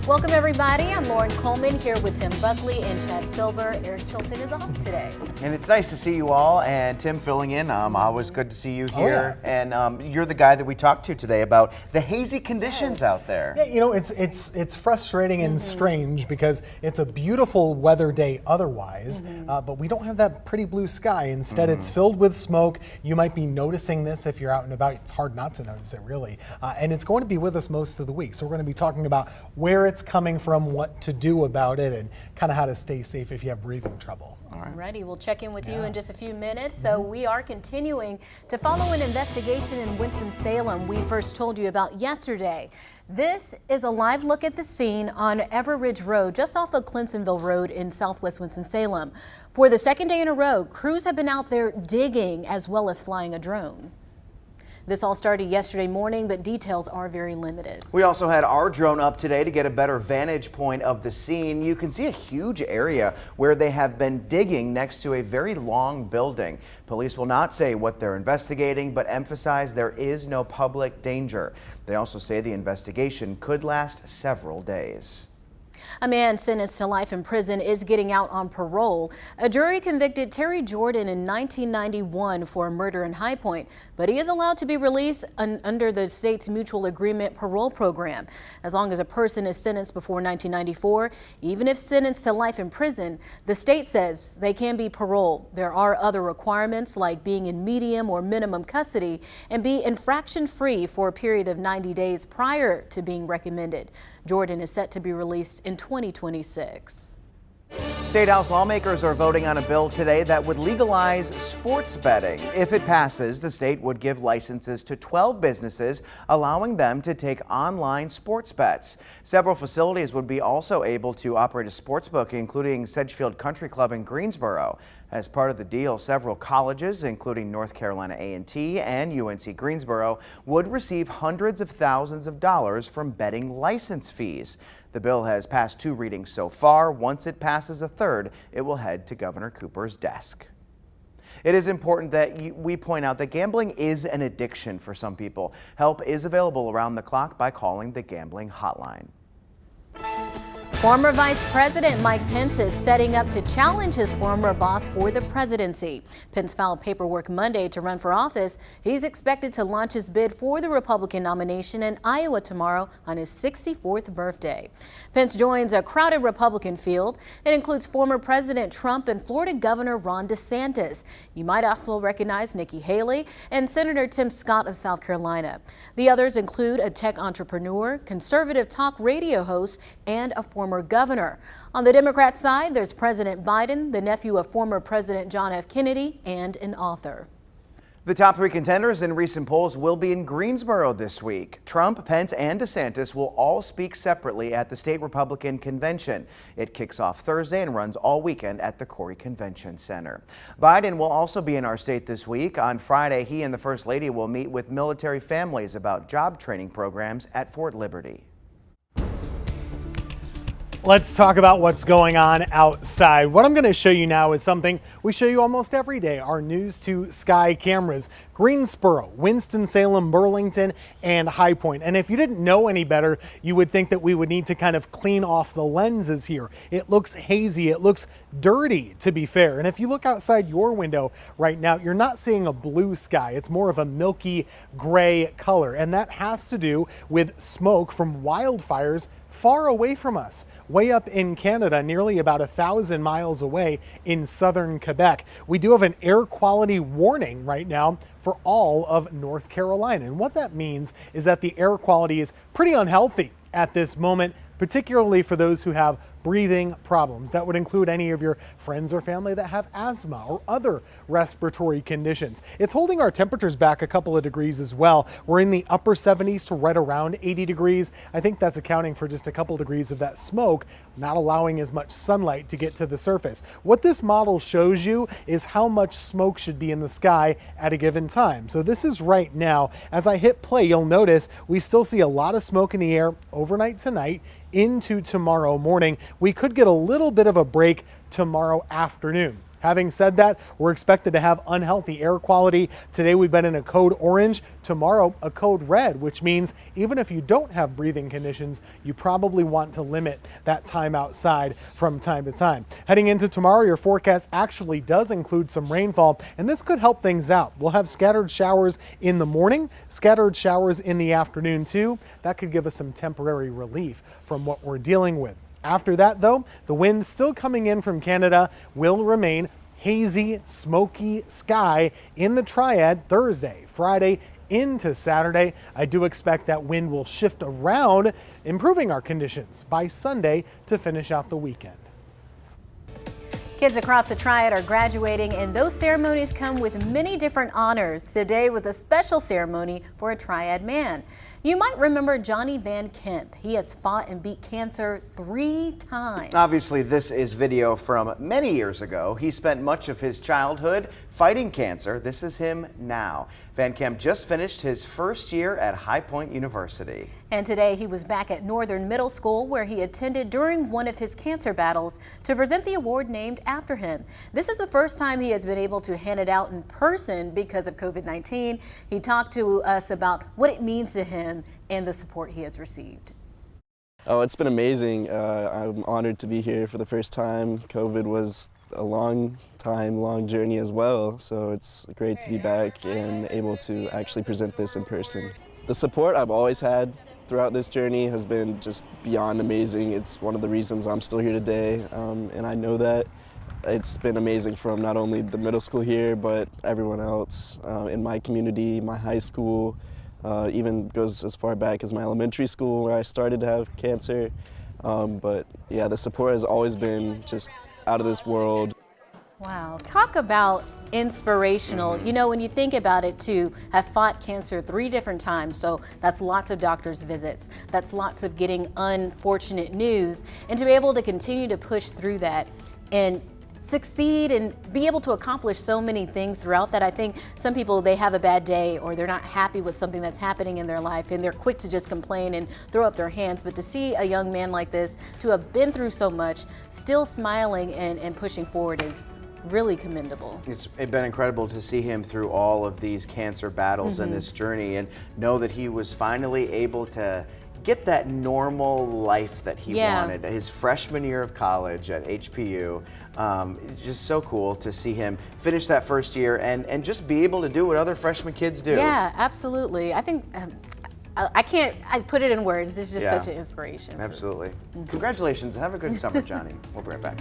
Welcome everybody. I'm Lauren Coleman here with Tim Buckley and Chad Silver. Eric Chilton is off today. And it's nice to see you all, and Tim filling in. Always good to see you here. Oh, yeah. And you're the guy that we talked to today about the hazy conditions out there. Yeah, you know, it's frustrating and strange because it's a beautiful weather day otherwise, but we don't have that pretty blue sky. Instead, it's filled with smoke. You might be noticing this if you're out and about. It's hard not to notice it, really. And it's going to be with us most of the week. So we're going to be talking about where it's coming from, what to do about it, and kind of how to stay safe if you have breathing trouble. Alrighty, we'll check in with you in just a few minutes. So we are continuing to follow an investigation in Winston-Salem we first told you about yesterday. This is a live look at the scene on Everidge Road, just off of Clemsonville Road in southwest Winston-Salem. For the second day in a row, crews have been out there digging as well as flying a drone. This all started yesterday morning, but details are very limited. We also had our drone up today to get a better vantage point of the scene. You can see a huge area where they have been digging next to a very long building. Police will not say what they're investigating, but emphasize there is no public danger. They also say the investigation could last several days. A man sentenced to life in prison is getting out on parole. A jury convicted Terry Jordan in 1991 for a murder in High Point, but he is allowed to be released under the state's mutual agreement parole program. As long as a person is sentenced before 1994, even if sentenced to life in prison, the state says they can be paroled. There are other requirements like being in medium or minimum custody and be infraction-free for a period of 90 days prior to being recommended. Jordan is set to be released in 2026. State House lawmakers are voting on a bill today that would legalize sports betting. If it passes, the state would give licenses to 12 businesses, allowing them to take online sports bets. Several facilities would be also able to operate a sports book, including Sedgefield Country Club in Greensboro. As part of the deal, several colleges, including North Carolina A&T and UNC Greensboro, would receive hundreds of thousands of dollars from betting license fees. The bill has passed 2 readings so far. Once it passes a third, it will head to Governor Cooper's desk. It is important that we point out that gambling is an addiction for some people. Help is available around the clock by calling the gambling hotline. Former Vice President Mike Pence is setting up to challenge his former boss for the presidency. Pence filed paperwork Monday to run for office. He's expected to launch his bid for the Republican nomination in Iowa tomorrow on his 64th birthday. Pence joins a crowded Republican field. It includes former President Trump and Florida Governor Ron DeSantis. You might also recognize Nikki Haley and Senator Tim Scott of South Carolina. The others include a tech entrepreneur, conservative talk radio host, and a former governor. On the Democrat side, there's President Biden, the nephew of former President John F. Kennedy, and an author. The top 3 contenders in recent polls will be in Greensboro this week. Trump, Pence, and DeSantis will all speak separately at the state Republican convention. It kicks off Thursday and runs all weekend at the Corey Convention Center. Biden will also be in our state this week. On Friday, he and the First Lady will meet with military families about job training programs at Fort Liberty. Let's talk about what's going on outside. What I'm going to show you now is something we show you almost every day, our News 2 Sky cameras. Greensboro, Winston-Salem, Burlington, and High Point. And if you didn't know any better, you would think that we would need to kind of clean off the lenses here. It looks hazy, it looks dirty, to be fair. And if you look outside your window right now, you're not seeing a blue sky. It's more of a milky gray color. And that has to do with smoke from wildfires far away from us, way up in Canada, nearly about 1,000 miles away in southern Quebec. We do have an air quality warning right now for all of North Carolina. And what that means is that the air quality is pretty unhealthy at this moment, particularly for those who have breathing problems. That would include any of your friends or family that have asthma or other respiratory conditions. It's holding our temperatures back a couple of degrees as well. We're in the upper 70s to right around 80 degrees. I think that's accounting for just a couple degrees of that smoke, not allowing as much sunlight to get to the surface. What this model shows you is how much smoke should be in the sky at a given time. So this is right now. As I hit play, you'll notice we still see a lot of smoke in the air overnight tonight into tomorrow morning. We could get a little bit of a break tomorrow afternoon. Having said that, we're expected to have unhealthy air quality. Today we've been in a code orange, tomorrow a code red, which means even if you don't have breathing conditions, you probably want to limit that time outside from time to time. Heading into tomorrow, your forecast actually does include some rainfall, and this could help things out. We'll have scattered showers in the morning, scattered showers in the afternoon too. That could give us some temporary relief from what we're dealing with. After that, though, the wind still coming in from Canada will remain hazy, smoky sky in the triad Thursday, Friday into Saturday. I do expect that wind will shift around, improving our conditions by Sunday to finish out the weekend. Kids across the Triad are graduating, and those ceremonies come with many different honors. Today was a special ceremony for a Triad man. You might remember Johnny Van Kemp. He has fought and beat cancer 3 times. Obviously, this is video from many years ago. He spent much of his childhood fighting cancer. This is him now. Van Kemp just finished his first year at High Point University. And today he was back at Northern Middle School, where he attended during one of his cancer battles, to present the award named after him. This is the first time he has been able to hand it out in person because of COVID-19. He talked to us about what it means to him and the support he has received. Oh, it's been amazing. I'm honored to be here for the first time. COVID was a long journey as well, so it's great to be back and able to actually present this in person. The support I've always had throughout this journey has been just beyond amazing. It's one of the reasons I'm still here today, and I know that it's been amazing from not only the middle school here, but everyone else in my community, my high school, even goes as far back as my elementary school where I started to have cancer. But yeah, the support has always been just out of this world. Wow, talk about inspirational. You know, when you think about it, to have fought cancer 3 different times, so that's lots of doctor's visits, that's lots of getting unfortunate news, and to be able to continue to push through that and succeed and be able to accomplish so many things throughout that. I think some people, they have a bad day or they're not happy with something that's happening in their life and they're quick to just complain and throw up their hands. But to see a young man like this, to have been through so much, still smiling and pushing forward is really commendable. It's been incredible to see him through all of these cancer battles and this journey, and know that he was finally able to get that normal life that he wanted. His freshman year of college at HPU, just so cool to see him finish that first year and just be able to do what other freshman kids do. Yeah, absolutely. I think I put it in words. It's just such an inspiration. Absolutely. Congratulations and have a good summer, Johnny. We'll be right back.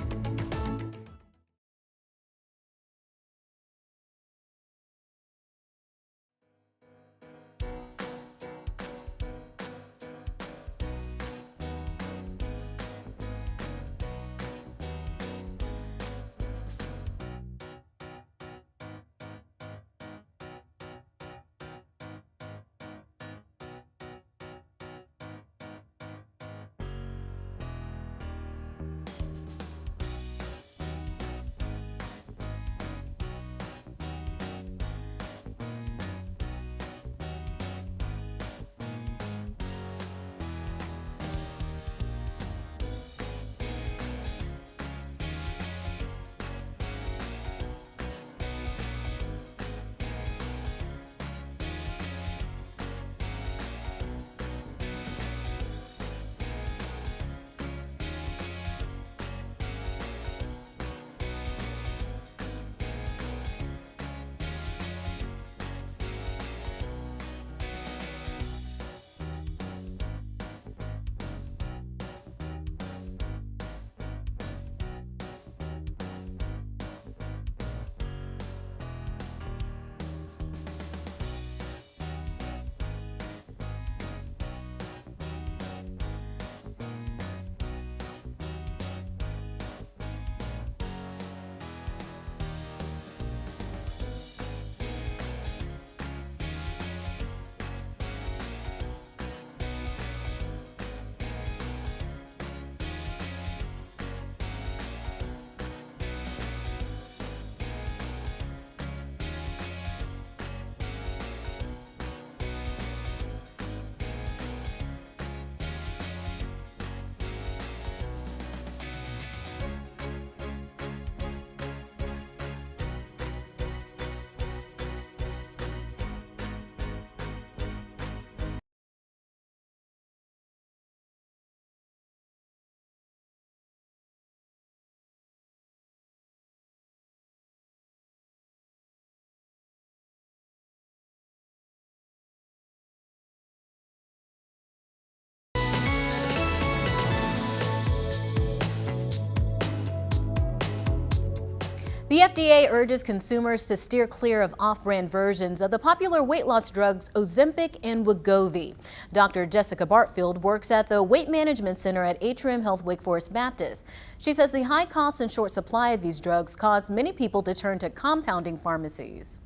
The FDA urges consumers to steer clear of off-brand versions of the popular weight loss drugs Ozempic and Wegovy. Dr. Jessica Bartfield works at the Weight Management Center at Atrium Health Wake Forest Baptist. She says the high cost and short supply of these drugs cause many people to turn to compounding pharmacies.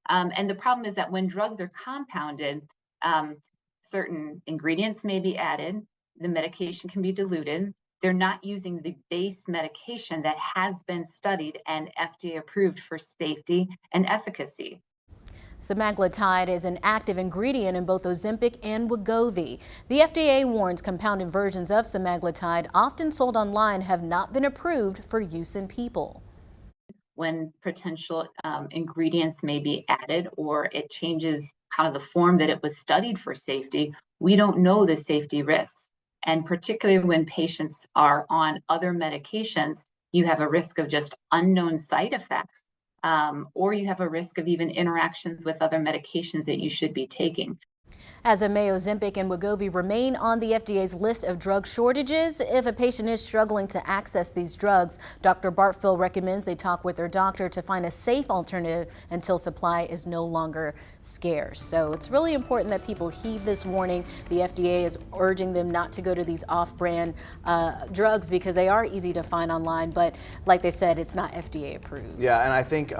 And the problem is that when drugs are compounded, certain ingredients may be added, the medication can be diluted. They're not using the base medication that has been studied and FDA approved for safety and efficacy. Semaglutide is an active ingredient in both Ozempic and Wegovy. The FDA warns compounded versions of semaglutide, often sold online, have not been approved for use in people. When potential ingredients may be added or it changes kind of the form that it was studied for safety, we don't know the safety risks. And particularly when patients are on other medications, you have a risk of just unknown side effects, or you have a risk of even interactions with other medications that you should be taking. As of May, Ozempic and Wegovy remain on the FDA's list of drug shortages. If a patient is struggling to access these drugs, Dr. Bartfield recommends they talk with their doctor to find a safe alternative until supply is no longer scarce. So it's really important that people heed this warning. The FDA is urging them not to go to these off-brand drugs because they are easy to find online, but like they said, it's not FDA approved. Yeah, and I think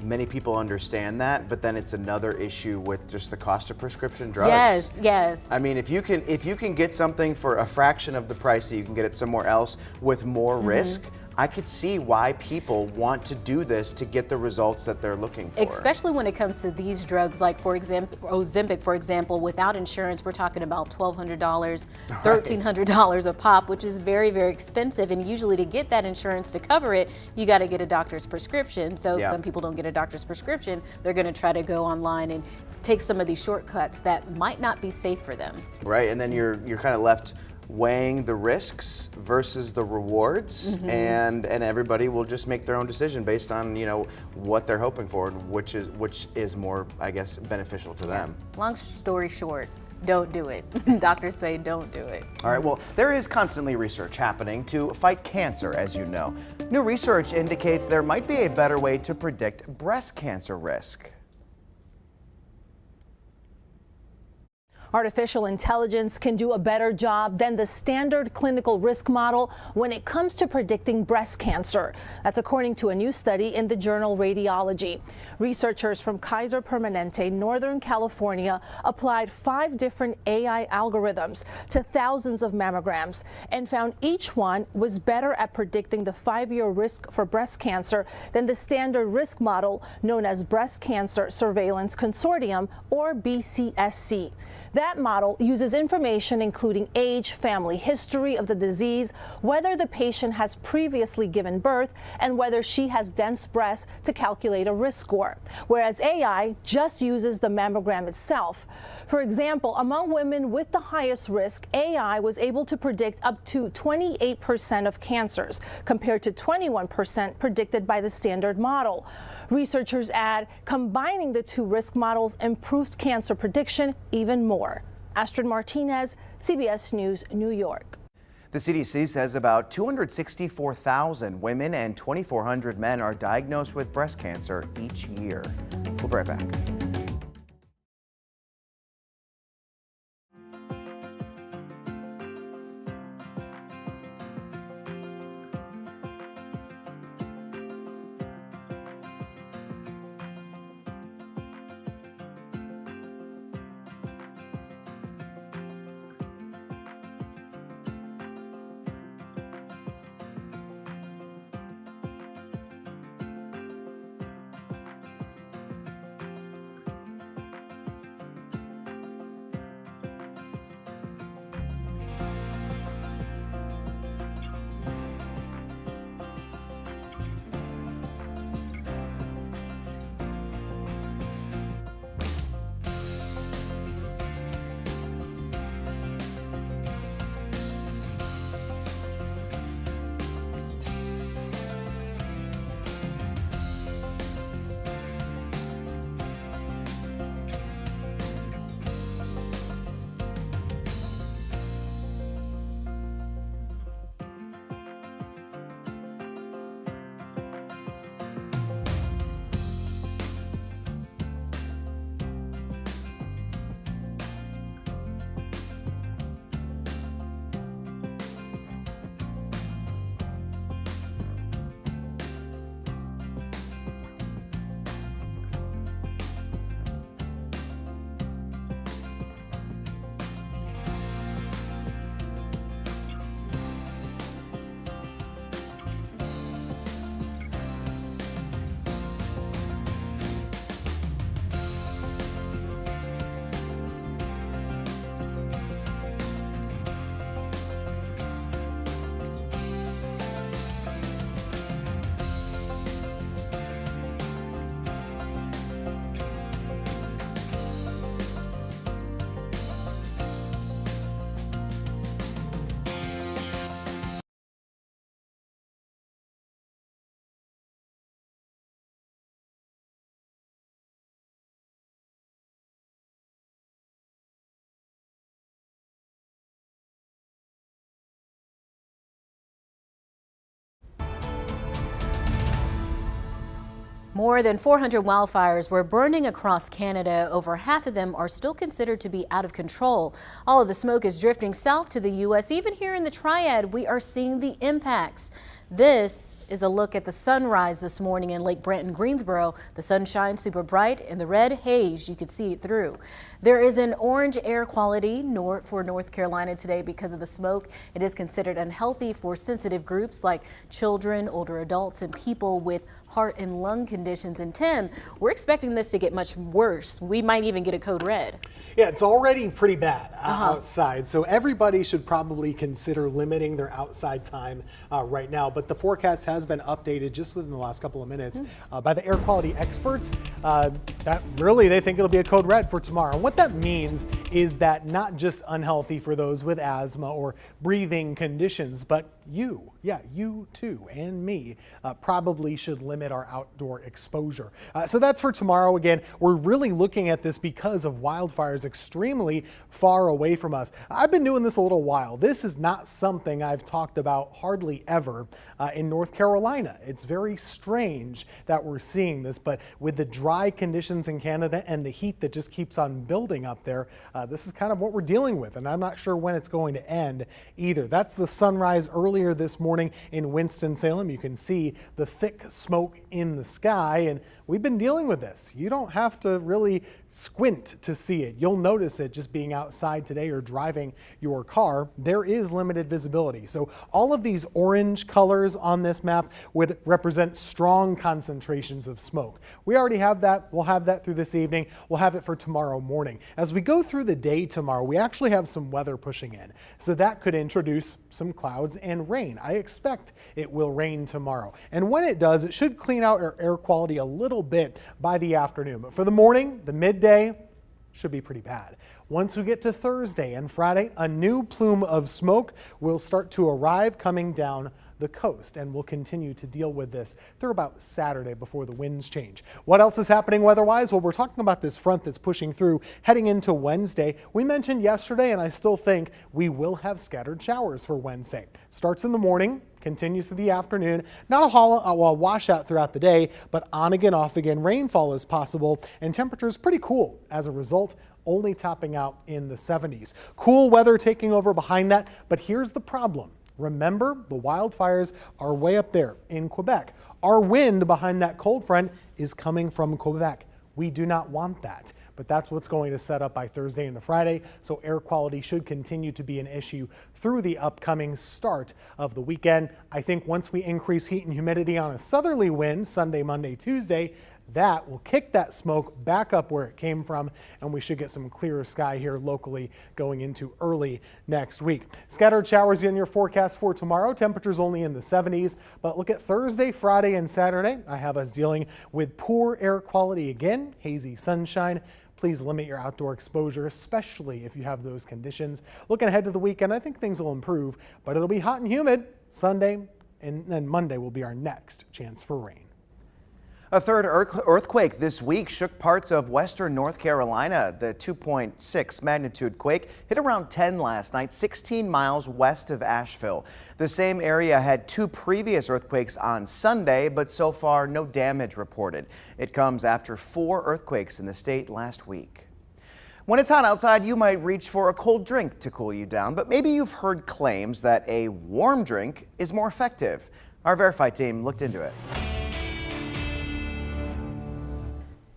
many people understand that, but then it's another issue with just the cost of prescription drugs. Yes, yes. I mean, if you can get something for a fraction of the price that you can get it somewhere else with more risk, I could see why people want to do this to get the results that they're looking for. Especially when it comes to these drugs, like for example, Ozempic, for example, without insurance, we're talking about $1,200, $1,300 a pop, which is very, very expensive. And usually to get that insurance to cover it, you got to get a doctor's prescription. So some people don't get a doctor's prescription. They're going to try to go online and take some of these shortcuts that might not be safe for them. Right, and then you're kind of left weighing the risks versus the rewards, and everybody will just make their own decision based on, you know, what they're hoping for, and which is more, I guess, beneficial to them. Long story short, don't do it. Doctors say don't do it. All right, well, there is constantly research happening to fight cancer, as you know. New research indicates there might be a better way to predict breast cancer risk. Artificial intelligence can do a better job than the standard clinical risk model when it comes to predicting breast cancer. That's according to a new study in the journal Radiology. Researchers from Kaiser Permanente, Northern California, applied 5 different AI algorithms to thousands of mammograms and found each one was better at predicting the 5-year risk for breast cancer than the standard risk model known as Breast Cancer Surveillance Consortium, or BCSC. That model uses information including age, family history of the disease, whether the patient has previously given birth, and whether she has dense breasts to calculate a risk score, whereas AI just uses the mammogram itself. For example, among women with the highest risk, AI was able to predict up to 28% of cancers, compared to 21% predicted by the standard model. Researchers add combining the 2 risk models improves cancer prediction even more. Astrid Martinez, CBS News, New York. The CDC says about 264,000 women and 2,400 men are diagnosed with breast cancer each year. We'll be right back. More than 400 wildfires were burning across Canada. Over half of them are still considered to be out of control. All of the smoke is drifting south to the U.S. Even here in the Triad, we are seeing the impacts. This is a look at the sunrise this morning in Lake Brenton, Greensboro. The sun shines super bright and the red haze, you could see it through. There is an orange air quality for North Carolina today because of the smoke. It is considered unhealthy for sensitive groups like children, older adults, and people with heart and lung conditions. And Tim, we're expecting this to get much worse. We might even get a code red. Yeah, it's already pretty bad outside, so everybody should probably consider limiting their outside time right now. But the forecast has been updated just within the last couple of minutes by the air quality experts. That really, they think it'll be a code red for tomorrow. And what that means is that not just unhealthy for those with asthma or breathing conditions, but you too, and me, probably should limit our outdoor exposure. So that's for tomorrow. Again, we're really looking at this because of wildfires extremely far away from us. I've been doing this a little while. This is not something I've talked about hardly ever in North Carolina. It's very strange that we're seeing this, but with the dry conditions in Canada and the heat that just keeps on building up there, this is kind of what we're dealing with, and I'm not sure when it's going to end either. That's the sunrise earlier this morning in Winston-Salem. You can see the thick smoke in the sky, and we've been dealing with this. You don't have to really squint to see it. You'll notice it just being outside today or driving your car. There is limited visibility. So all of these orange colors on this map would represent strong concentrations of smoke. We already have that. We'll have that through this evening. We'll have it for tomorrow morning. As we go through the day tomorrow, we actually have some weather pushing in. So that could introduce some clouds and rain. I expect it will rain tomorrow. And when it does, it should clean out our air quality a little bit by the afternoon. But for the morning, the midday, should be pretty bad. Once we get to Thursday and Friday, a new plume of smoke will start to arrive coming down the coast, and we'll continue to deal with this through about Saturday before the winds change. What else is happening weather-wise? Well, we're talking about this front that's pushing through heading into Wednesday. We mentioned yesterday, and I still think we will have scattered showers for Wednesday. Starts in the morning, continues to the afternoon. Not a washout throughout the day, but on again, off again rainfall is possible, and temperatures pretty cool as a result, only topping out in the 70s. Cool weather taking over behind that, but here's the problem. Remember, the wildfires are way up there in Quebec. Our wind behind that cold front is coming from Quebec. We do not want that, but that's what's going to set up by Thursday into Friday, so air quality should continue to be an issue through the upcoming start of the weekend. I think once we increase heat and humidity on a southerly wind Sunday, Monday, Tuesday, that will kick that smoke back up where it came from, and we should get some clearer sky here locally going into early next week. Scattered showers in your forecast for tomorrow. Temperatures only in the 70s, but look at Thursday, Friday, and Saturday. I have us dealing with poor air quality again, hazy sunshine. Please limit your outdoor exposure, especially if you have those conditions. Looking ahead to the weekend, I think things will improve, but it'll be hot and humid Sunday, and then Monday will be our next chance for rain. A third earthquake this week shook parts of western North Carolina. The 2.6 magnitude quake hit around 10 last night, 16 miles west of Asheville. The same area had two previous earthquakes on Sunday, but so far no damage reported. It comes after 4 earthquakes in the state last week. When it's hot outside, you might reach for a cold drink to cool you down, but maybe you've heard claims that a warm drink is more effective. Our Verify team looked into it.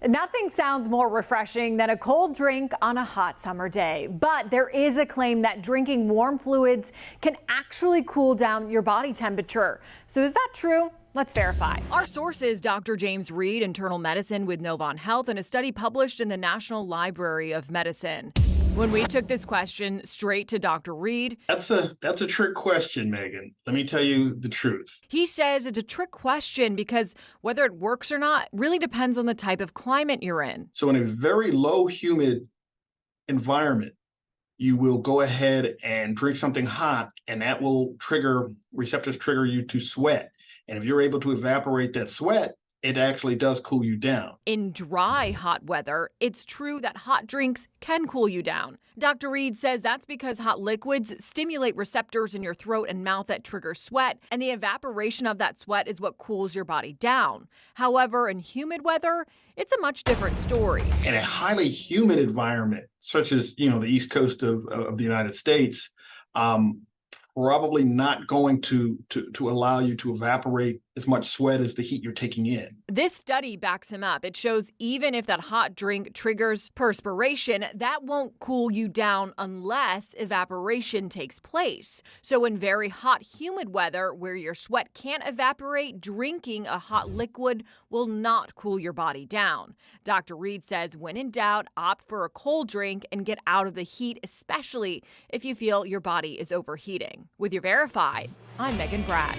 Nothing sounds more refreshing than a cold drink on a hot summer day, but there is a claim that drinking warm fluids can actually cool down your body temperature. So is that true? Let's verify. Our source is Dr. James Reed, internal medicine with Novant Health, and a study published in the National Library of Medicine. When we took this question straight to Dr. Reed. That's a trick question, Megan. Let me tell you the truth. He says it's a trick question because whether it works or not really depends on the type of climate you're in. So in a very low humid environment, you will go ahead and drink something hot, and that will trigger receptors, trigger you to sweat. And if you're able to evaporate that sweat it actually does cool you down. In dry, hot weather, it's true that hot drinks can cool you down. Dr. Reed says that's because hot liquids stimulate receptors in your throat and mouth that trigger sweat, and the evaporation of that sweat is what cools your body down. However, in humid weather, it's a much different story. In a highly humid environment, such as, the East Coast of the United States, probably not going to allow you to evaporate as much sweat as the heat you're taking in. This study backs him up. It shows even if that hot drink triggers perspiration, that won't cool you down unless evaporation takes place. So in very hot, humid weather where your sweat can't evaporate, drinking a hot liquid will not cool your body down. Dr. Reed says when in doubt, opt for a cold drink and get out of the heat, especially if you feel your body is overheating. With your Verified, I'm Megan Bragg.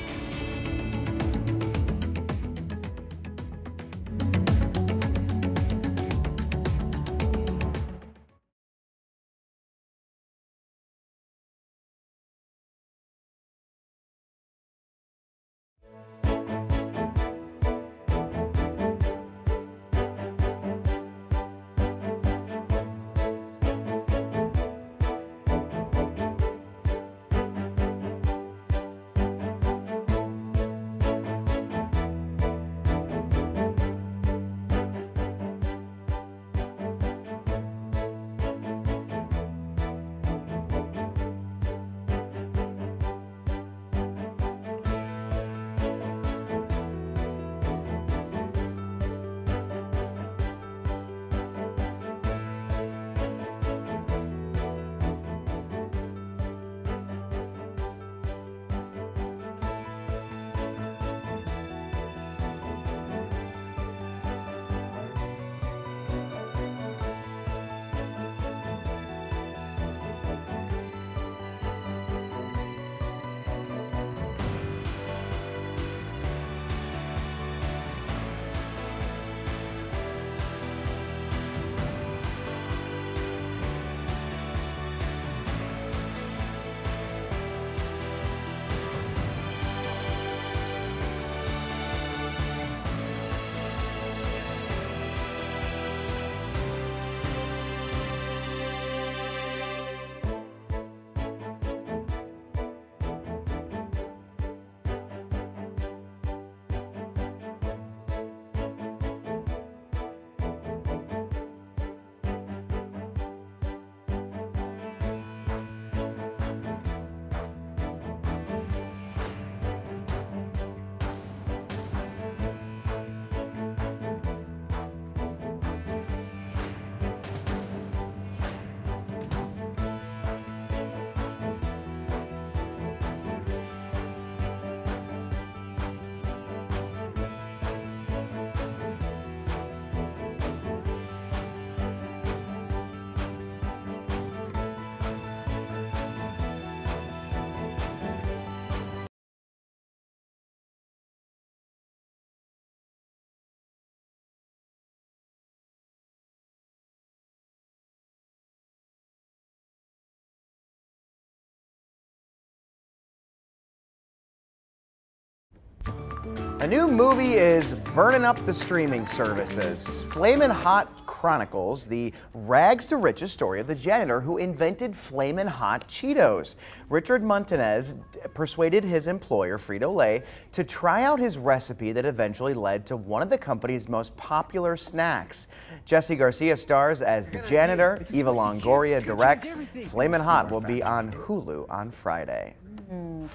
A new movie is burning up the streaming services. Flamin Hot chronicles the rags to riches story of the janitor who invented Flamin Hot Cheetos. Richard Montanez persuaded his employer, Frito-Lay, to try out his recipe that eventually led to one of the company's most popular snacks. Jesse Garcia stars as the janitor. Eva Longoria directs. Flamin Hot will be on Hulu on Friday.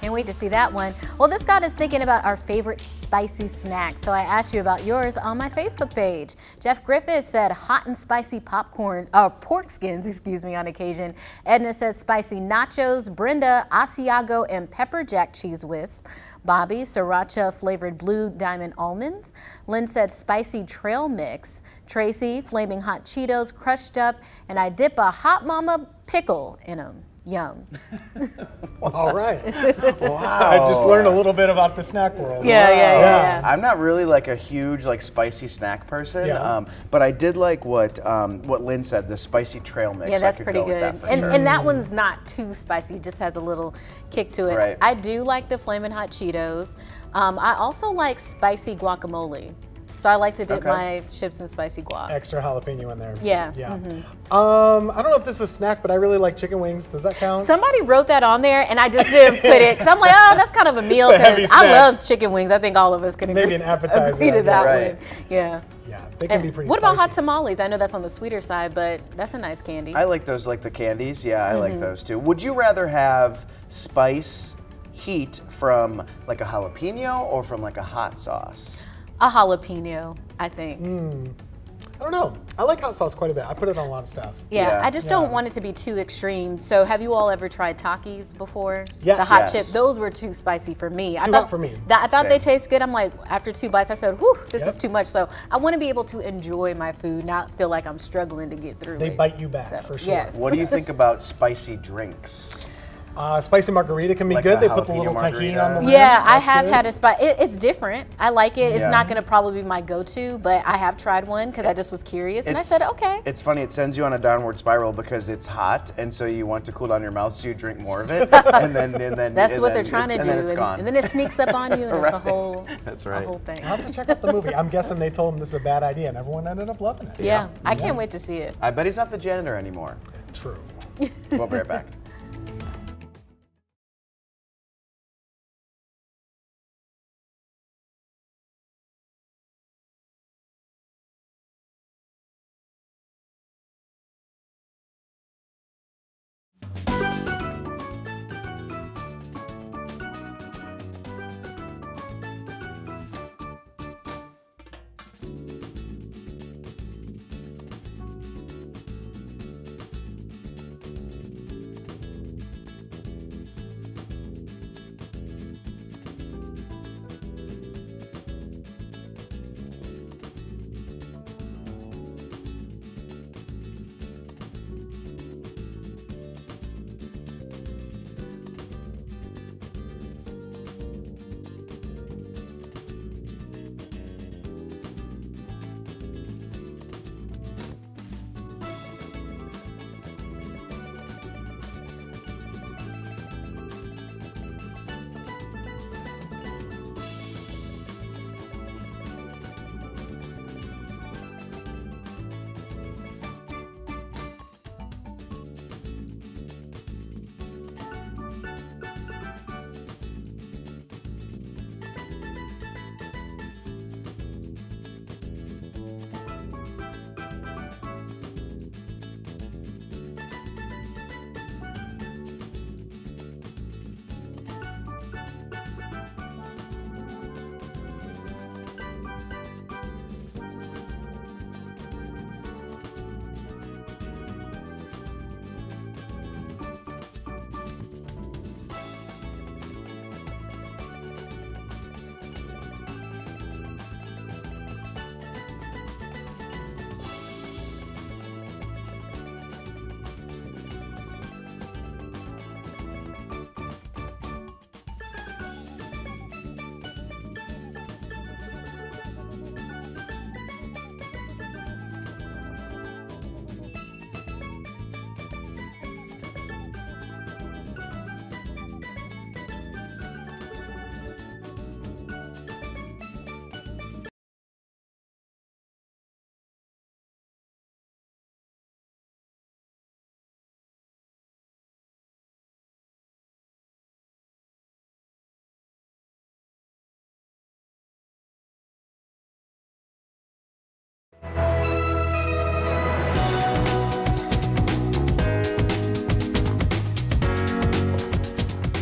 Can't wait to see that one. Well, this got us thinking about our favorite spicy snacks, so I asked you about yours on my Facebook page. Jeff Griffith said hot and spicy pork skins, on occasion. Edna says spicy nachos. Brenda, Asiago and pepper jack cheese whisk. Bobby, sriracha flavored blue diamond almonds. Lynn said spicy trail mix. Tracy, flaming hot Cheetos crushed up, and I dip a hot mama pickle in them. Yum. All right. Wow. I just learned a little bit about the snack world. Yeah. I'm not really like a huge spicy snack person, but I did like what Lynn said, the spicy trail mix. Yeah, that's pretty good. And that one's not too spicy, just has a little kick to it. Right. I do like the Flamin' Hot Cheetos. I also like spicy guacamole. So I like to dip my chips in spicy guac. Extra jalapeno in there. Yeah. Yeah. I don't know if this is a snack, but I really like chicken wings. Does that count? Somebody wrote that on there, and I just didn't put it because I'm like, oh, that's kind of a meal. It's a heavy Because I snack. love chicken wings. I think all of us can Maybe an appetizer, agree I to that guess. one. Yeah. Yeah, they can be pretty What about hot spicy. tamales? I know that's on the sweeter side, but that's a nice candy. I like those, like the candies. Yeah, I like those too. Would you rather have spice heat from like a jalapeno or from like a hot sauce? A jalapeno, I think. I don't know. I like hot sauce quite a bit. I put it on a lot of stuff. Yeah, Yeah. I just don't want it to be too extreme. So have you all ever tried Takis before? Yes. The hot Yes. chip, those were too spicy for me. Too hot for me. I thought they Same. taste good. I'm like, after 2 bites, I said, whew, this Yep. is too much. So I want to be able to enjoy my food, not feel like I'm struggling to get through They it. bite you back, So, for sure. Yes. What do you think about spicy drinks? Spicy margarita can be Like good. a They put the jalapeno little tahini margarita? on the lid. Yeah, I That's have good. had a spot. It's different. I like it. It's Yeah. not going to probably be my go-to, but I have tried one because I just was curious, and I said, okay. It's funny, it sends you on a downward spiral because it's hot, and so you want to cool down your mouth, so you drink more of it, and then That's and what they're then trying to do, and then it's gone. and then it sneaks up on you, and it's a whole, That's a right. whole thing. I'll have to check out the movie. I'm guessing they told him this is a bad idea, and everyone ended up loving it. Yeah, I can't wait to see it. I bet he's not the janitor anymore. True. We'll be right back.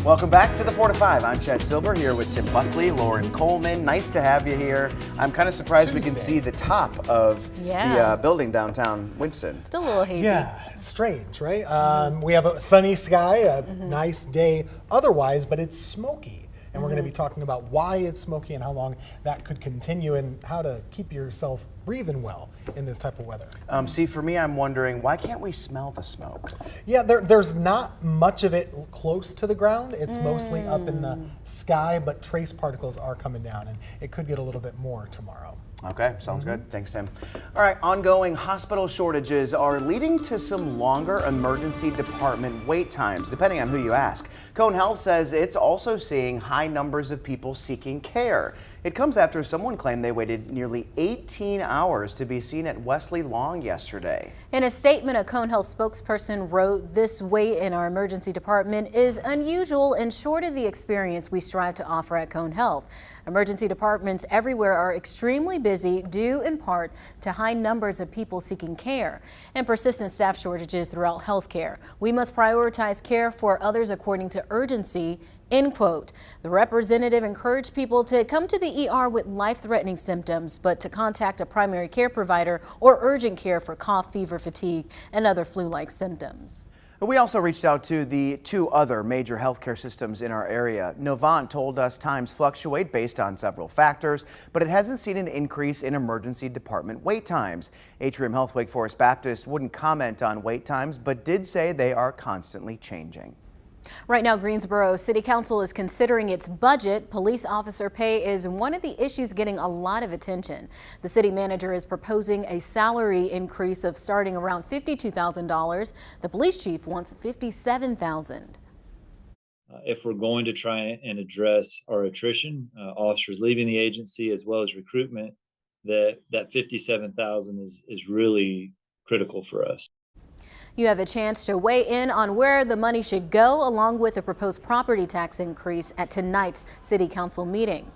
Welcome back to the 4 to 5. I'm Chad Silver here with Tim Buckley, Lauren Coleman. Nice to have you here. I'm kind of surprised we can see the top of the building downtown Winston. Still a little hazy. Yeah, it's strange, right? We have a sunny sky, a nice day otherwise, but it's smoky. And we're going to be talking about why it's smoky and how long that could continue and how to keep yourself breathing well in this type of weather. See, for me, I'm wondering, why can't we smell the smoke? Yeah, there's not much of it close to the ground. It's mostly up in the sky, but trace particles are coming down, and it could get a little bit more tomorrow. Okay, sounds good. Thanks, Tim. All right, ongoing hospital shortages are leading to some longer emergency department wait times, depending on who you ask. Cone Health says it's also seeing high numbers of people seeking care. It comes after someone claimed they waited nearly 18 hours to be seen at Wesley Long yesterday. In a statement, a Cone Health spokesperson wrote, "This wait in our emergency department is unusual and short of the experience we strive to offer at Cone Health. Emergency departments everywhere are extremely busy due in part to high numbers of people seeking care and persistent staff shortages throughout healthcare. We must prioritize care for others according to urgency." End quote. The representative encouraged people to come to the ER with life-threatening symptoms, but to contact a primary care provider or urgent care for cough, fever, fatigue, and other flu-like symptoms. We also reached out to the two other major healthcare systems in our area. Novant told us times fluctuate based on several factors, but it hasn't seen an increase in emergency department wait times. Atrium Health Wake Forest Baptist wouldn't comment on wait times, but did say they are constantly changing. Right now, Greensboro City Council is considering its budget. Police officer pay is one of the issues getting a lot of attention. The city manager is proposing a salary increase of starting around $52,000. The police chief wants $57,000. If we're going to try and address our attrition, officers leaving the agency as well as recruitment, that $57,000 is really critical for us. You have a chance to weigh in on where the money should go, along with a proposed property tax increase at tonight's City Council meeting.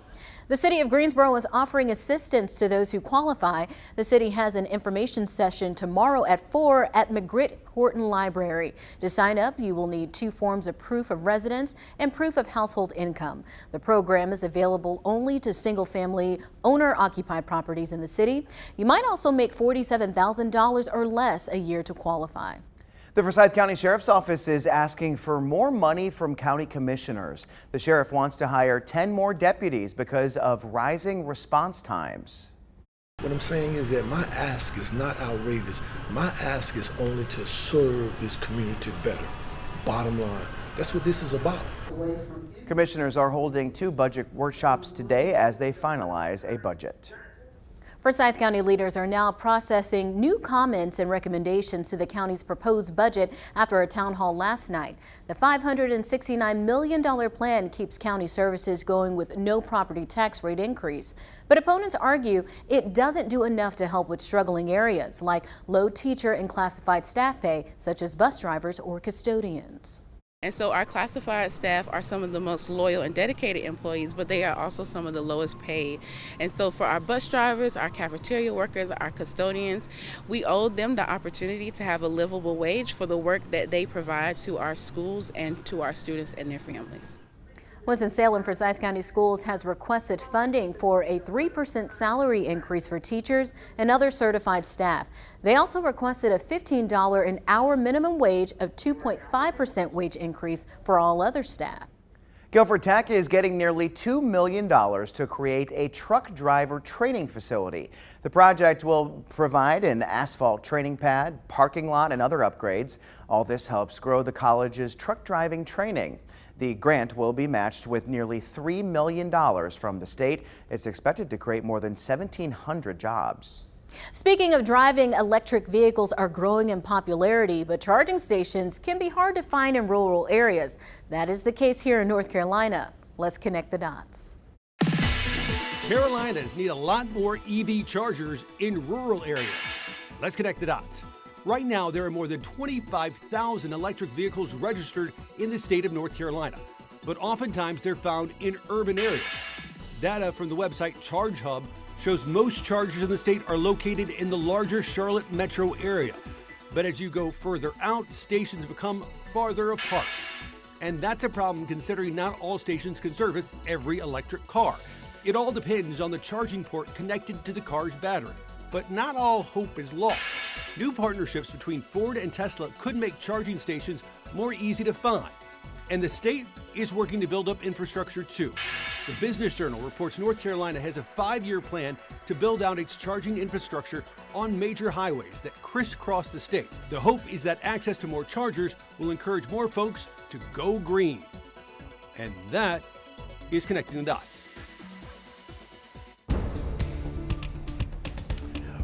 The City of Greensboro is offering assistance to those who qualify. The city has an information session tomorrow at 4 at McGritt Horton Library. To sign up, you will need 2 forms of proof of residence and proof of household income. The program is available only to single-family owner-occupied properties in the city. You might also make $47,000 or less a year to qualify. The Forsyth County Sheriff's Office is asking for more money from county commissioners. The sheriff wants to hire 10 more deputies because of rising response times. What I'm saying is that my ask is not outrageous. My ask is only to serve this community better. Bottom line, that's what this is about. Commissioners are holding 2 budget workshops today as they finalize a budget. Forsyth County leaders are now processing new comments and recommendations to the county's proposed budget after a town hall last night. The $569 million plan keeps county services going with no property tax rate increase. But opponents argue it doesn't do enough to help with struggling areas like low teacher and classified staff pay, such as bus drivers or custodians. And so our classified staff are some of the most loyal and dedicated employees, but they are also some of the lowest paid. And so for our bus drivers, our cafeteria workers, our custodians, we owe them the opportunity to have a livable wage for the work that they provide to our schools and to our students and their families. Winston-Salem Forsyth County Schools has requested funding for a 3% salary increase for teachers and other certified staff. They also requested a $15 an hour minimum wage, of 2.5% wage increase for all other staff. Guilford Tech is getting nearly $2 million to create a truck driver training facility. The project will provide an asphalt training pad, parking lot, and other upgrades. All this helps grow the college's truck driving training. The grant will be matched with nearly $3 million from the state. It's expected to create more than 1,700 jobs. Speaking of driving, electric vehicles are growing in popularity, but charging stations can be hard to find in rural areas. That is the case here in North Carolina. Let's connect the dots. Carolinas need a lot more EV chargers in rural areas. Let's connect the dots. Right now, there are more than 25,000 electric vehicles registered in the state of North Carolina, but oftentimes they're found in urban areas. Data from the website Charge Hub shows most chargers in the state are located in the larger Charlotte metro area. But as you go further out, stations become farther apart. And that's a problem considering not all stations can service every electric car. It all depends on the charging port connected to the car's battery. But not all hope is lost. New partnerships between Ford and Tesla could make charging stations more easy to find. And the state is working to build up infrastructure too. The Business Journal reports North Carolina has a 5-year plan to build out its charging infrastructure on major highways that crisscross the state. The hope is that access to more chargers will encourage more folks to go green. And that is Connecting the Dots.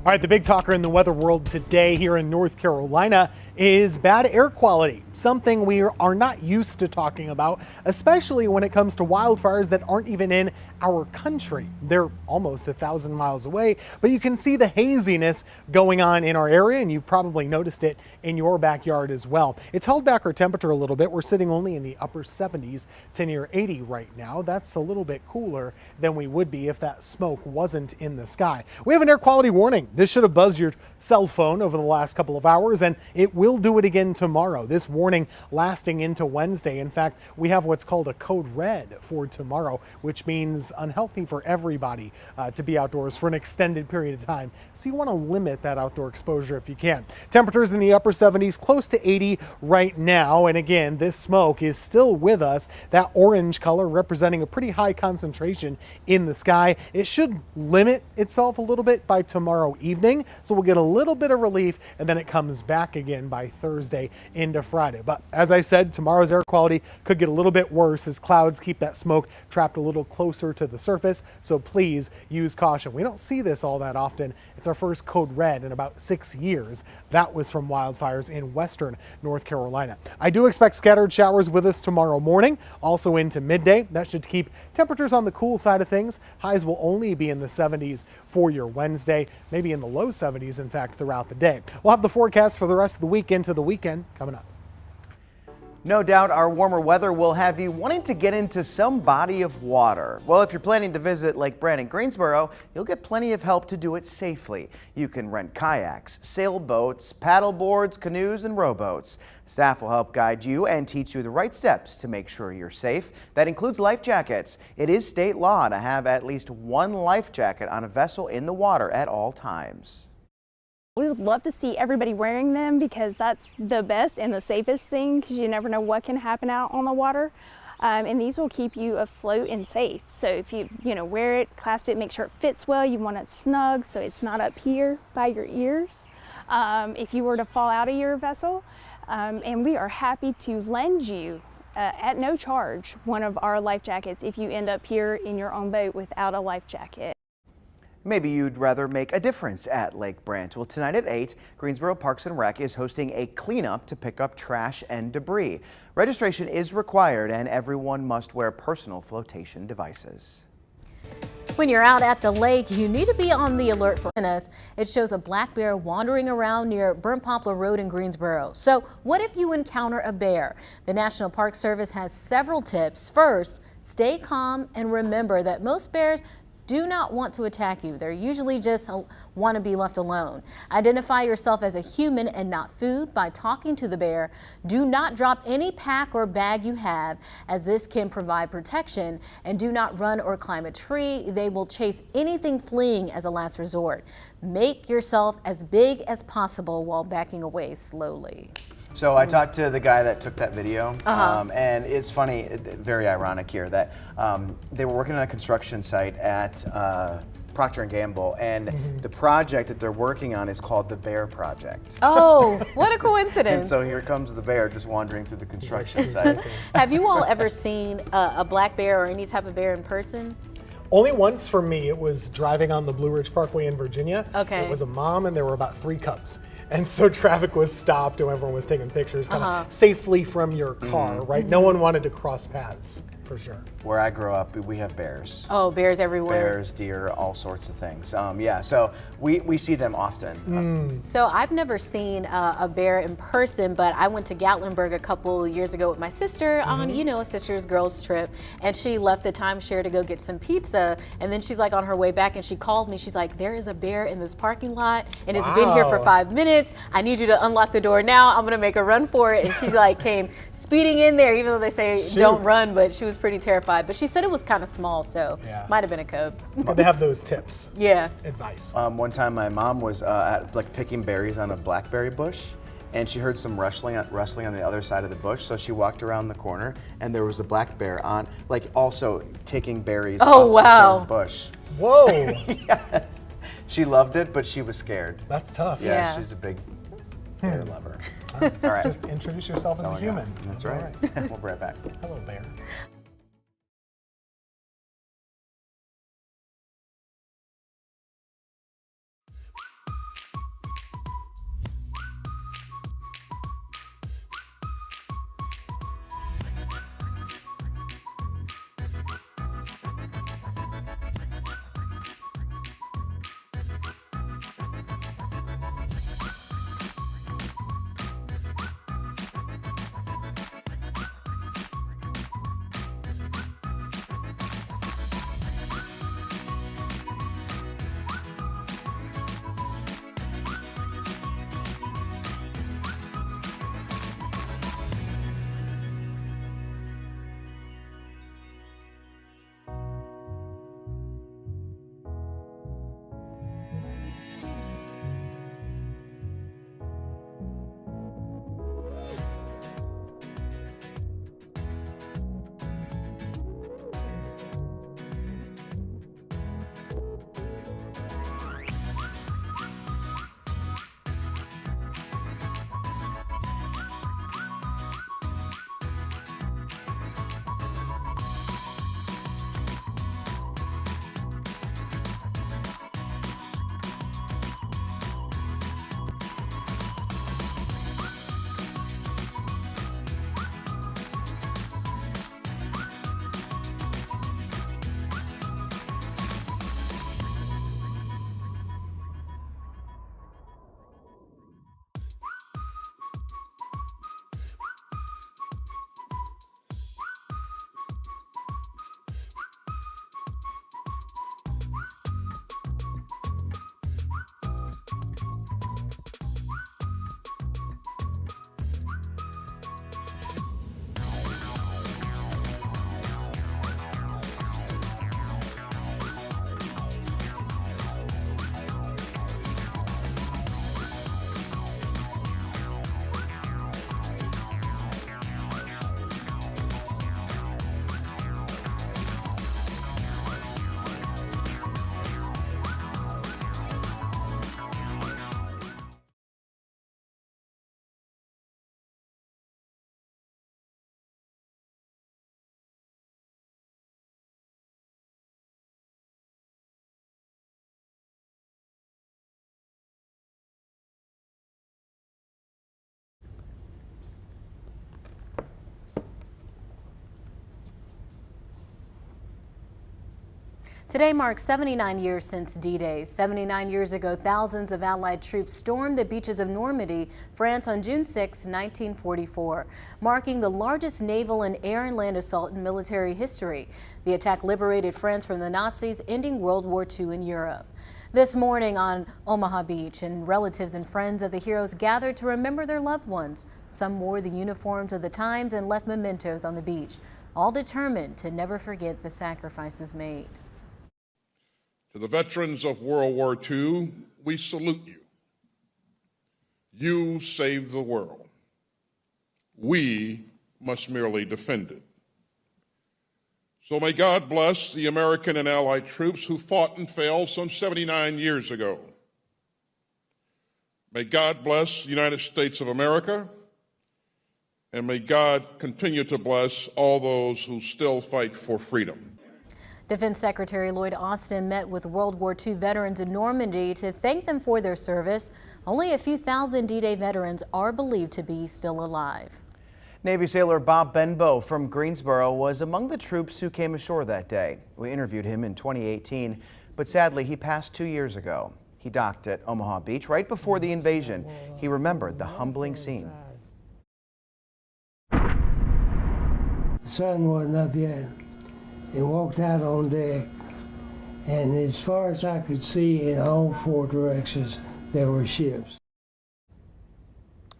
All right, the big talker in the weather world today here in North Carolina is bad air quality, something we are not used to talking about, especially when it comes to wildfires that aren't even in our country. They're almost 1,000 miles away, but you can see the haziness going on in our area, and you've probably noticed it in your backyard as well. It's held back our temperature a little bit. We're sitting only in the upper 70s to near 80 right now. That's a little bit cooler than we would be if that smoke wasn't in the sky. We have an air quality warning. This should have buzzed your cell phone over the last couple of hours, and it will do it again tomorrow. This warning lasting into Wednesday. In fact, we have what's called a code red for tomorrow, which means unhealthy for everybody to be outdoors for an extended period of time. So you want to limit that outdoor exposure if you can. Temperatures in the upper 70s, close to 80 right now. And again, this smoke is still with us. That orange color representing a pretty high concentration in the sky. It should limit itself a little bit by tomorrow evening. So we'll get a little bit of relief, and then it comes back again by Thursday into Friday. But as I said, tomorrow's air quality could get a little bit worse as clouds keep that smoke trapped a little closer to the surface. So please use caution. We don't see this all that often. It's our first code red in about 6 years. That was from wildfires in western North Carolina. I do expect scattered showers with us tomorrow morning, also into midday. That should keep temperatures on the cool side of things. Highs will only be in the 70s for your Wednesday, maybe in the low 70s, in fact, throughout the day. We'll have the forecast for the rest of the week into the weekend coming up. No doubt our warmer weather will have you wanting to get into some body of water. Well, if you're planning to visit Lake Brant in Greensboro, you'll get plenty of help to do it safely. You can rent kayaks, sailboats, paddle boards, canoes, and rowboats. Staff will help guide you and teach you the right steps to make sure you're safe. That includes life jackets. It is state law to have at least one life jacket on a vessel in the water at all times. We would love to see everybody wearing them because that's the best and the safest thing, because you never know what can happen out on the water. And these will keep you afloat and safe. So if you wear it, clasp it, make sure it fits well. You want it snug so it's not up here by your ears if you were to fall out of your vessel. And we are happy to lend you at no charge one of our life jackets if you end up here in your own boat without a life jacket. Maybe you'd rather make a difference at Lake Brant. Well, tonight at 8, Greensboro Parks and Rec is hosting a cleanup to pick up trash and debris. Registration is required and everyone must wear personal flotation devices. When you're out at the lake, you need to be on the alert for us. It shows a black bear wandering around near Burnt Poplar Road in Greensboro. So what if you encounter a bear? The National Park Service has several tips. First, stay calm and remember that most bears do not want to attack you. They're usually just want to be left alone. Identify yourself as a human and not food by talking to the bear. Do not drop any pack or bag you have, as this can provide protection. And do not run or climb a tree. They will chase anything fleeing as a last resort. Make yourself as big as possible while backing away slowly. So I talked to the guy that took that video, and it's funny, very ironic here, that they were working on a construction site at Procter & Gamble, and the project that they're working on is called the Bear Project. Oh, what a coincidence. And so here comes the bear just wandering through the construction site. Have you all ever seen a black bear or any type of bear in person? Only once for me. It was driving on the Blue Ridge Parkway in Virginia. Okay. It was a mom and there were about 3 cubs. And so traffic was stopped and everyone was taking pictures kind of safely from your car, right? No one wanted to cross paths, for sure. Where I grew up, we have bears. Oh, bears everywhere. Bears, deer, all sorts of things. Yeah, so we see them often. So I've never seen a bear in person, but I went to Gatlinburg a couple years ago with my sister on, a sister's girls trip, and she left the timeshare to go get some pizza, and then she's like on her way back and she called me. She's like, there is a bear in this parking lot and it's been here for 5 minutes. I need you to unlock the door now. I'm gonna make a run for it. And she like came speeding in there, even though they say don't run, but she was pretty terrified. But she said it was kind of small, so might have been a cub. It's good to have those tips. Yeah. Advice. One time my mom was picking berries on a blackberry bush, and she heard some rustling on the other side of the bush, so she walked around the corner and there was a black bear on, also taking berries off the same bush. Whoa. Yes. She loved it, but she was scared. That's tough. Yeah. She's a big bear lover. All right. Just introduce yourself as a human. That's right. We'll be right back. Hello, bear. Today marks 79 years since D-Day. 79 years ago, thousands of Allied troops stormed the beaches of Normandy, France on June 6, 1944, marking the largest naval and air and land assault in military history. The attack liberated France from the Nazis, ending World War II in Europe. This morning on Omaha Beach, and relatives and friends of the heroes gathered to remember their loved ones. Some wore the uniforms of the times and left mementos on the beach, all determined to never forget the sacrifices made. To the veterans of World War II, we salute you. You saved the world. We must merely defend it. So may God bless the American and Allied troops who fought and failed some 79 years ago. May God bless the United States of America, and may God continue to bless all those who still fight for freedom. Defense Secretary Lloyd Austin met with World War II veterans in Normandy to thank them for their service. Only a few thousand D-Day veterans are believed to be still alive. Navy sailor Bob Benbow from Greensboro was among the troops who came ashore that day. We interviewed him in 2018, but sadly he passed 2 years ago. He docked at Omaha Beach right before the invasion. He remembered the humbling scene. The sun wasn't up yet. They walked out on deck, and as far as I could see in all four directions, there were ships.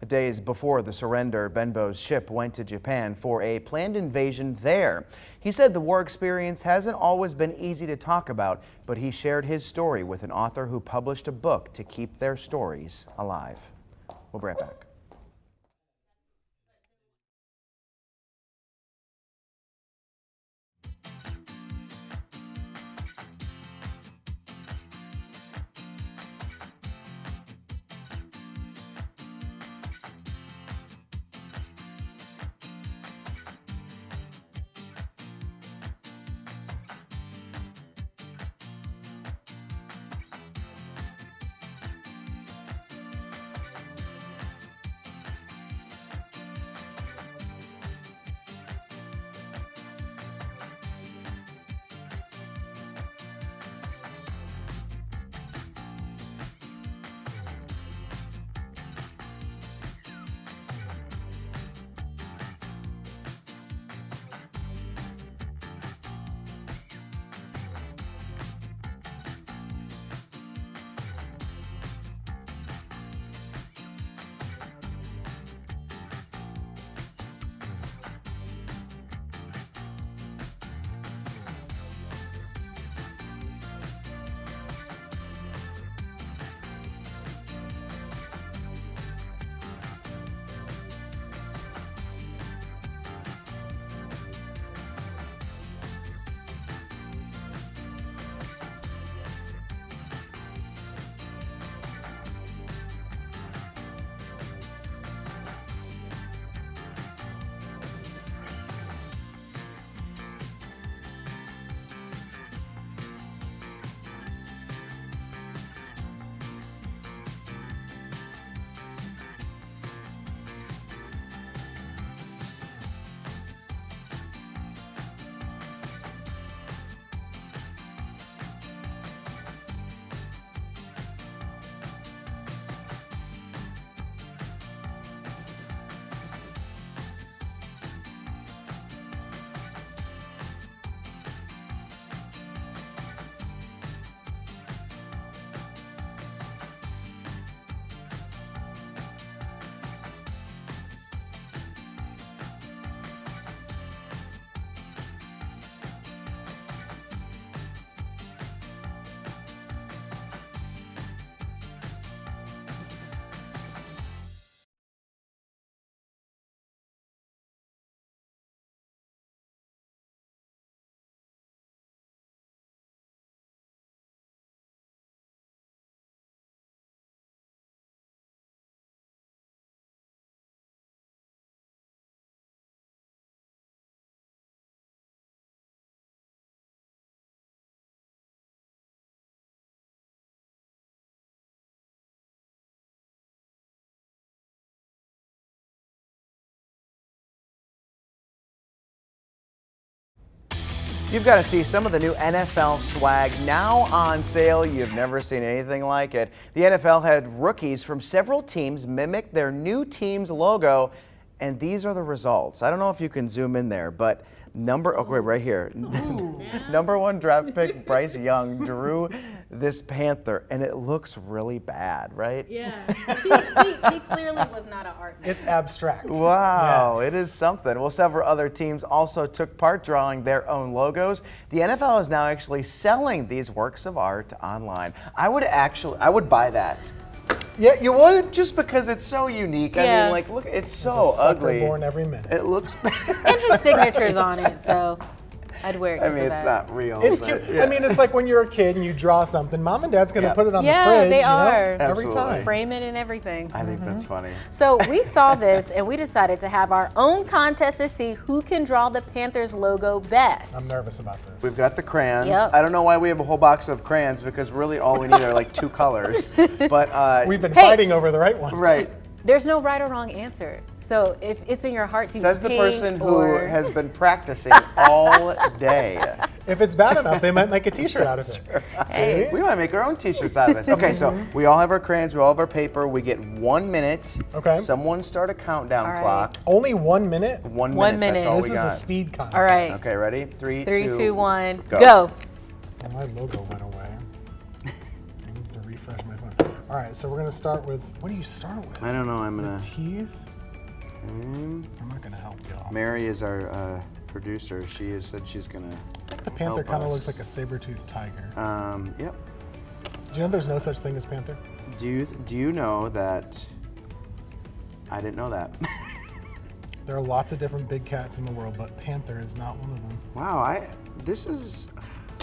Days before the surrender, Benbow's ship went to Japan for a planned invasion there. He said the war experience hasn't always been easy to talk about, but he shared his story with an author who published a book to keep their stories alive. We'll be right back. You've got to see some of the new NFL swag now on sale. You've never seen anything like it. The NFL had rookies from several teams mimic their new team's logo, and these are the results. I don't know if you can zoom in there, but right here. Number 1 draft pick Bryce Young drew this panther, and it looks really bad, right? Yeah, he clearly was not an artist. It's abstract. Wow, Yes. It is something. Well, several other teams also took part drawing their own logos. The NFL is now actually selling these works of art online. I would buy that. Yeah, you would? Just because it's so unique. Yeah. I mean, like, look, it's so ugly. Born every minute. It looks bad. And his signature's on it, so I'd wear it. I mean, it's not real. It's but, cute. yeah. I mean, it's like when you're a kid and you draw something. Mom and Dad's going to put it on the Yeah, fridge. they are. Every time. Frame it and everything. I think that's funny. So we saw this and we decided to have our own contest to see who can draw the Panthers logo best. I'm nervous about this. We've got the crayons. Yep. I don't know why we have a whole box of crayons, because really all we need are like 2 colors. But we've been fighting over the right ones. Right. There's no right or wrong answer. So if it's in your heart to use Says the pink person who or... has been practicing all day. If it's bad enough, they might make a t-shirt out of it. See? We might make our own t-shirts out of this. Okay, so we all have our crayons, we all have our paper. We get 1 minute. Okay. Someone start a countdown All right. clock. Only 1 minute? 1 minute. 1 minute. That's all This we is got. a speed contest. All right. Okay, ready? 3, 3, 2, 1, go. go. Oh, my logo went away. I need to refresh my phone. All right, so we're going to start with, what do you start with? I don't know. I'm going The to. teeth? I'm not going to help y'all. Mary is our producer. She has said she's going to. The panther kind of looks like a saber-toothed tiger. Yep. Do you know there's no such thing as panther? Do you know that? I didn't know that. There are lots of different big cats in the world, but panther is not one of them. Wow, this is,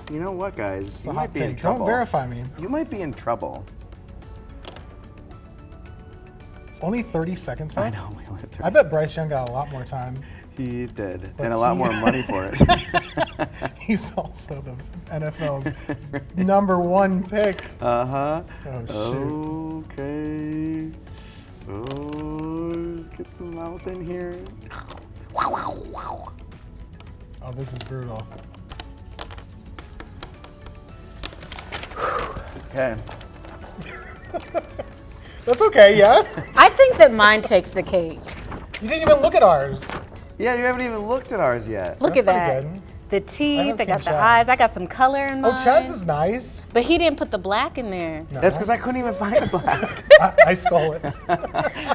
you know what, guys? It's You a might hot be in take. trouble. Don't verify me. You might be in trouble. It's only 30 seconds left. I know, we only have 30 I bet Bryce Young got a lot more time. He did, But and a lot more money for it. He's also the NFL's #1 pick. Uh-huh. Oh, shoot. Okay. Oh, get some mouth in here. Oh, this is brutal. Okay. That's okay, yeah? I think that mine takes the cake. You didn't even look at ours. Yeah, you haven't even looked at ours yet. Look That's at that. pretty good. The teeth, I got seen the eyes, Chad's. I got some color in mine. Oh, Chad's is nice. But he didn't put the black in there. No. That's because I couldn't even find a black. I stole it.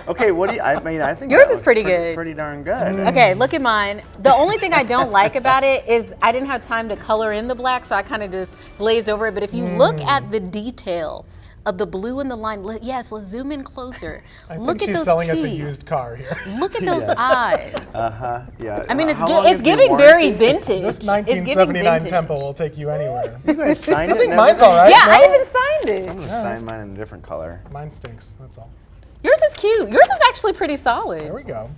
Okay, what do you? I mean, I think Yours that is looks pretty good. Pretty darn good. Okay, look at mine. The only thing I don't like about it is I didn't have time to color in the black, so I kind of just glazed over it. But if you look at the detail of the blue and the line, yes, let's zoom in closer. I Look think at she's those selling teeth. us a used car here. Look at those eyes. Uh-huh, yeah. I mean, How long is it's the giving very warranty? vintage. This It's giving 1979 vintage. Tempo will take you anywhere. You guys signed it. I think and mine's everything? all right. Yeah, no? I even signed I'm it. gonna sign mine in a different color. Mine stinks, that's all. Yours is cute. Yours is actually pretty solid. There we go.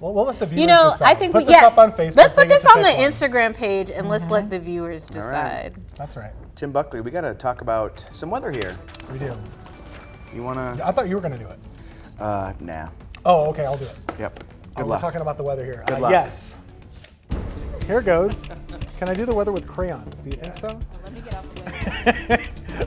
Well, we'll let the viewers You know, decide. I think Put we this up on Facebook. Let's they put get this to on the pick one. Instagram page and let's let the viewers All right. decide. That's right. Tim Buckley, we got to talk about some weather here. We do. You wanna? I thought you were going to do it. Nah. Oh, okay, I'll do it. Yep. Oh, Good we're luck. talking about the weather here. Good luck. Yes. Here goes. Can I do the weather with crayons? Do you think so? Let me get out the way.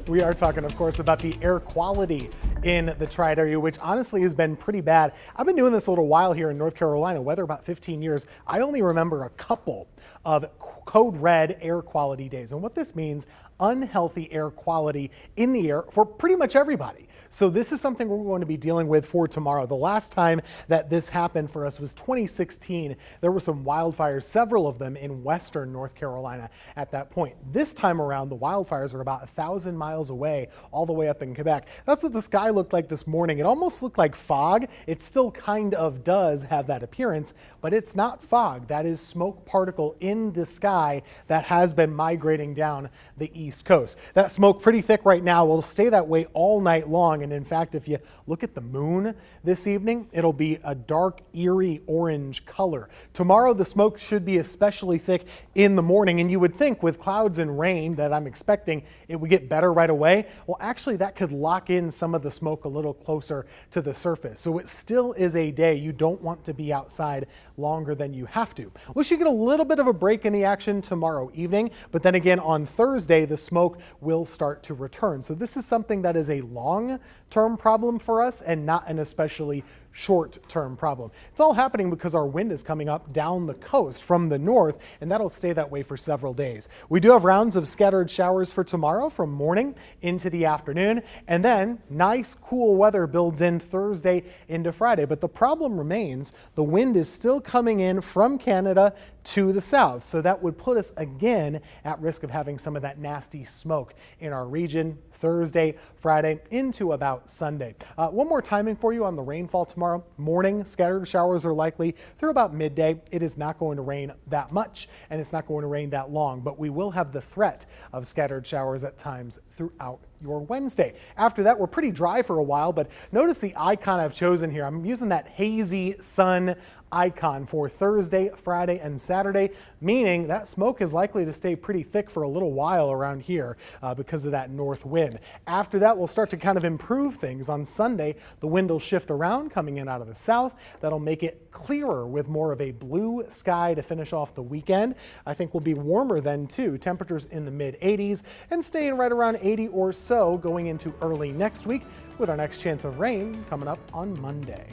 We are talking, of course, about the air quality in the Tri area, which honestly has been pretty bad. I've been doing this a little while here in North Carolina, weather about 15 years. I only remember a couple of code red air quality days. And what this means, unhealthy air quality in the air for pretty much everybody. So this is something we're going to be dealing with for tomorrow. The last time that this happened for us was 2016. There were some wildfires, several of them in western North Carolina at that point. This time around, the wildfires are about 1,000 miles away, all the way up in Quebec. That's what the sky looked like this morning. It almost looked like fog. It still kind of does have that appearance, but it's not fog. That is smoke particle in the sky that has been migrating down the East Coast. That smoke pretty thick right now. Will stay that way all night long. And in fact, if you look at the moon this evening, it'll be a dark, eerie orange color. Tomorrow, the smoke should be especially thick in the morning. And you would think with clouds and rain that I'm expecting, it would get better right away. Well, actually, that could lock in some of the smoke a little closer to the surface. So it still is a day you don't want to be outside longer than you have to. We should get a little bit of a break in the action tomorrow evening, but then again on Thursday, the smoke will start to return. So this is something that is a long-term problem for us and not an especially short-term problem. It's all happening because our wind is coming up down the coast from the north, and that'll stay that way for several days. We do have rounds of scattered showers for tomorrow from morning into the afternoon, and then nice cool weather builds in Thursday into Friday. But the problem remains, the wind is still coming in from Canada to the south, so that would put us again at risk of having some of that nasty smoke in our region Thursday, Friday, into about Sunday. One more timing for you on the rainfall tomorrow. Morning, scattered showers are likely through about midday. It is not going to rain that much, and it's not going to rain that long, but we will have the threat of scattered showers at times throughout your Wednesday. After that, we're pretty dry for a while, but notice the icon I've chosen here. I'm using that hazy sun icon for Thursday, Friday, and Saturday, meaning that smoke is likely to stay pretty thick for a little while around here because of that north wind. After that, we'll start to kind of improve things. On Sunday, the wind will shift around, coming in out of the south. That'll make it clearer with more of a blue sky to finish off the weekend. I think we'll be warmer then too. Temperatures in the mid 80s and staying right around 80 or so going into early next week, with our next chance of rain coming up on Monday.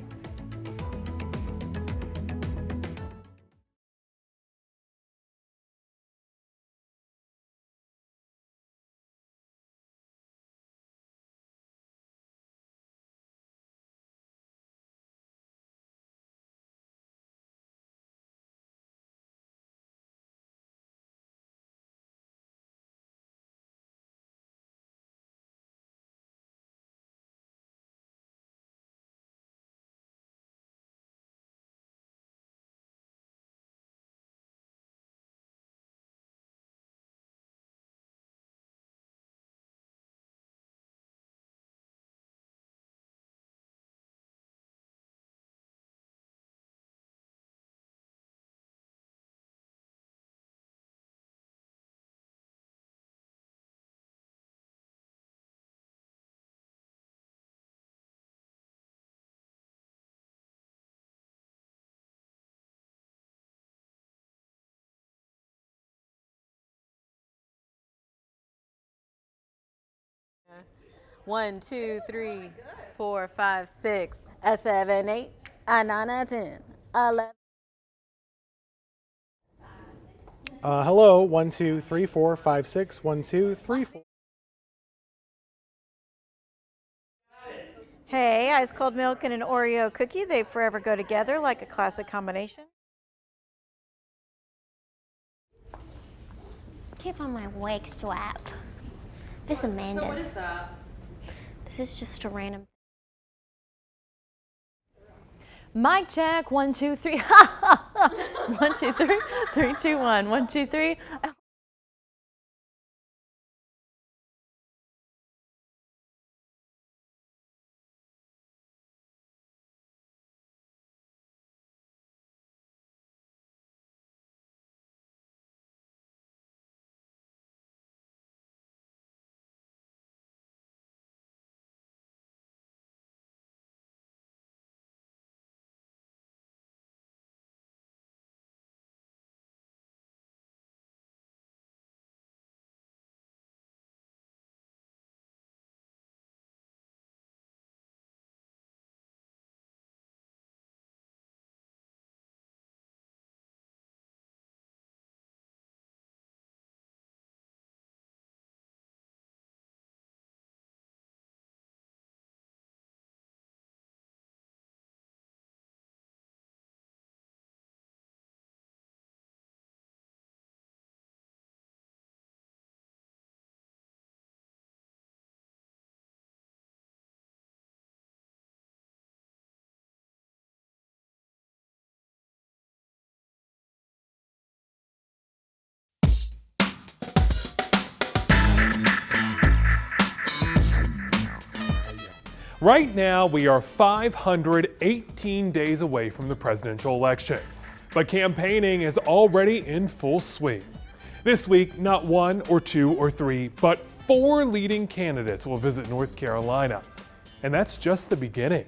One, two, 3, 4, 5, 6, 7, 8, 9, 10, 11. Hello, 1, 2, 3, 4, 5, 6, 1, 2, 3, 4. Hey, ice cold milk and an Oreo cookie. They forever go together like a classic combination. Can't find my wake swap. This is Amanda's. So what is that? This is just a random. Mic check, 1, 2, 3. 1, 2, 3, 3, 2, 1. 1, 2, 3. Right now, we are 518 days away from the presidential election, but campaigning is already in full swing. This week, not 1 or 2 or 3, but 4 leading candidates will visit North Carolina. And that's just the beginning.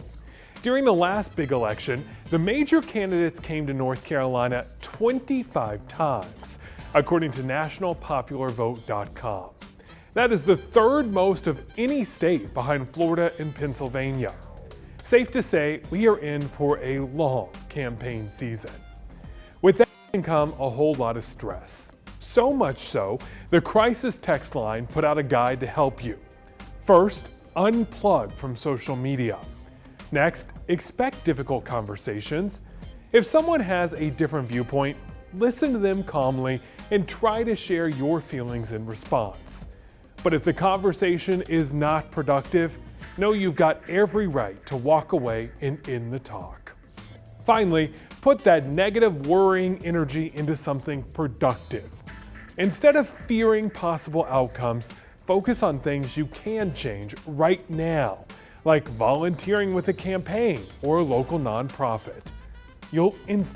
During the last big election, the major candidates came to North Carolina 25 times, according to nationalpopularvote.com. That is the third most of any state behind Florida and Pennsylvania. Safe to say, we are in for a long campaign season. With that can come a whole lot of stress. So much so, the crisis text line put out a guide to help you. First, unplug from social media. Next, expect difficult conversations. If someone has a different viewpoint, listen to them calmly and try to share your feelings in response. But if the conversation is not productive, know you've got every right to walk away and end the talk. Finally, put that negative worrying energy into something productive. Instead of fearing possible outcomes, focus on things you can change right now, like volunteering with a campaign or a local nonprofit. You'll instantly